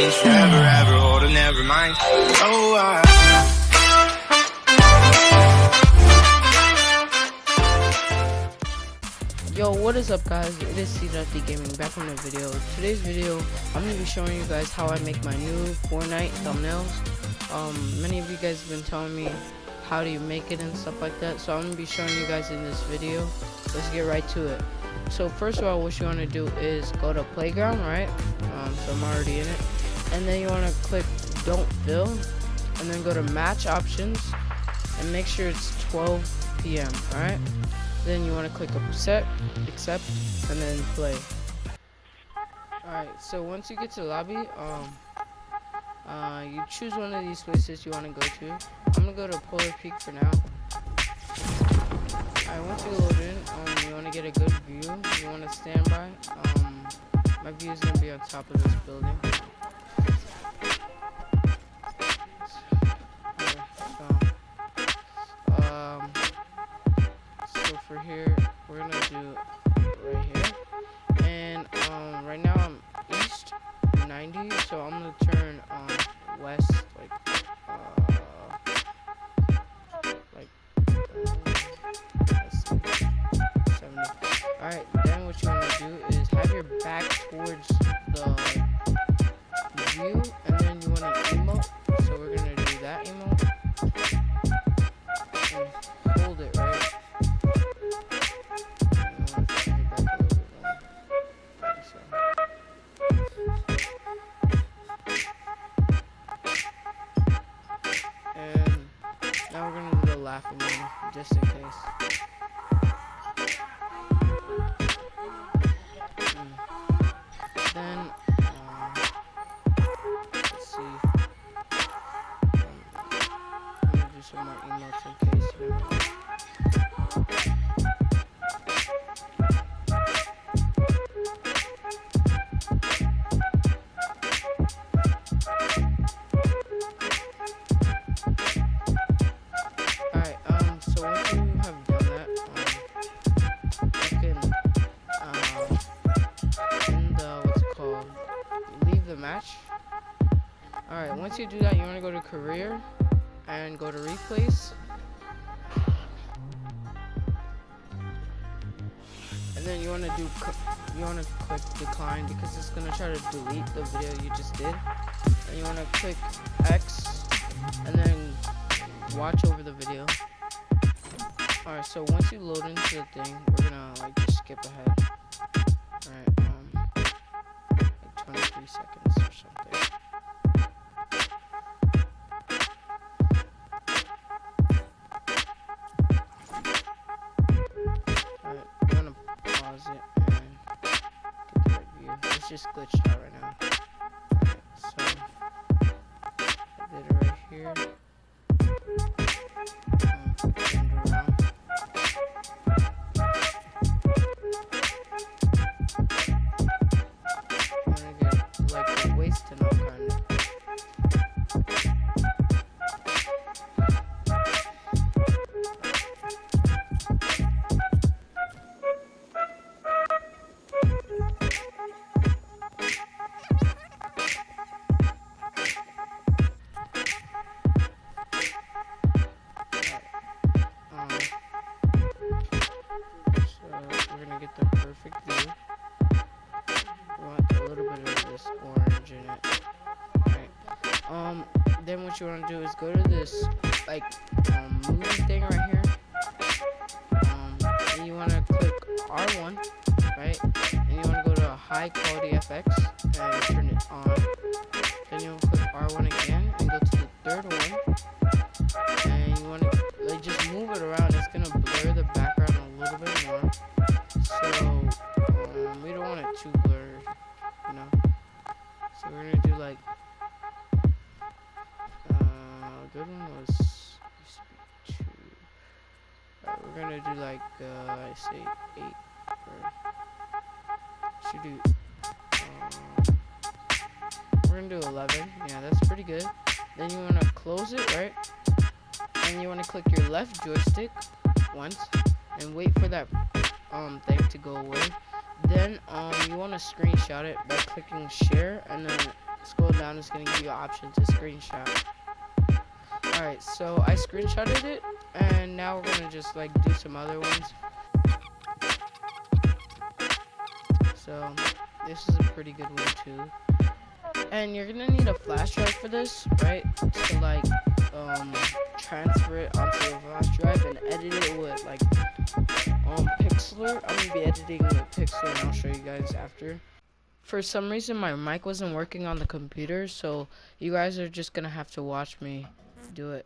means forever, ever, hold on, never mind. Oh, Yo, what is up guys, it is C.D Gaming back on the video. Today's video, I'm going to be showing you guys how I make my new Fortnite thumbnails. Many of you guys have been telling me how do you make it and stuff like that, so I'm going to be showing you guys in this video. Let's get right to it. So first of all, what you want to do is go to playground, right? So I'm already in it. And then you want to click don't fill, and then go to match options, and make sure it's 12 p.m, alright? Then you want to click accept, and then play. Alright, so once you get to the lobby, you choose one of these places you want to go to. I'm going to go to Polar Peak for now. Alright, once you load in, you want to get a good view. You want to stand by. My view is going to be on top of this building. So for here, we're gonna do right here, and right now I'm east 90, so I'm gonna turn west like 70. Alright, then what you want to do is have your back towards the view, and then you want to emote. So we're gonna do that emote. And hold it right. And now we're gonna do the laughing one, just in case. Then let's see. I'm gonna do some more emotes in case. So once you have done that, you can, in the, what's it called, leave the match. Alright, once you do that, you want to go to career, and go to replace. And then you want to click decline, because it's going to try to delete the video you just did. And you want to click X, and then watch over the video. Alright, so once you load into the thing, we're gonna just skip ahead. Alright, like 23 seconds or something. Alright, I'm gonna pause it and get the right view. It's just glitched out right now. Alright, so I did it right here. Get the perfect view. We want a little bit of this orange in it. Alright. Then what you want to do is go to this movie thing right here. And you want to click R1, right? And you want to go to high quality FX and turn it on. Then you want to click R1 again and go to the third one. And you want to just move it around. It's gonna blur the background a little bit more. So, we don't want it too blurred, you know. So we're gonna do like, good one was, used to be 2. Alright, we're gonna do like, I say 8, or, should do, we're gonna do 11, yeah, that's pretty good. Then you wanna close it, right? And you wanna click your left joystick once, and wait for that thing to go away. Then you want to screenshot it by clicking share and then scroll down, it's gonna give you an option to screenshot. Alright, so I screenshotted it, and now we're gonna just like do some other ones. So this is a pretty good one too. And you're gonna need a flash drive for this, right? To like transfer it onto a flash drive and edit it with like Pixlr. I'm gonna be editing with Pixlr, and I'll show you guys after. For some reason my mic wasn't working on the computer, so you guys are just gonna have to watch me do it.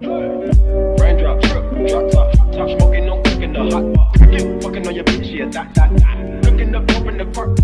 Raindrop, drop top, smoking, no cooking the hot pot. You fucking on your bitch, yeah, that. Looking up, open the park.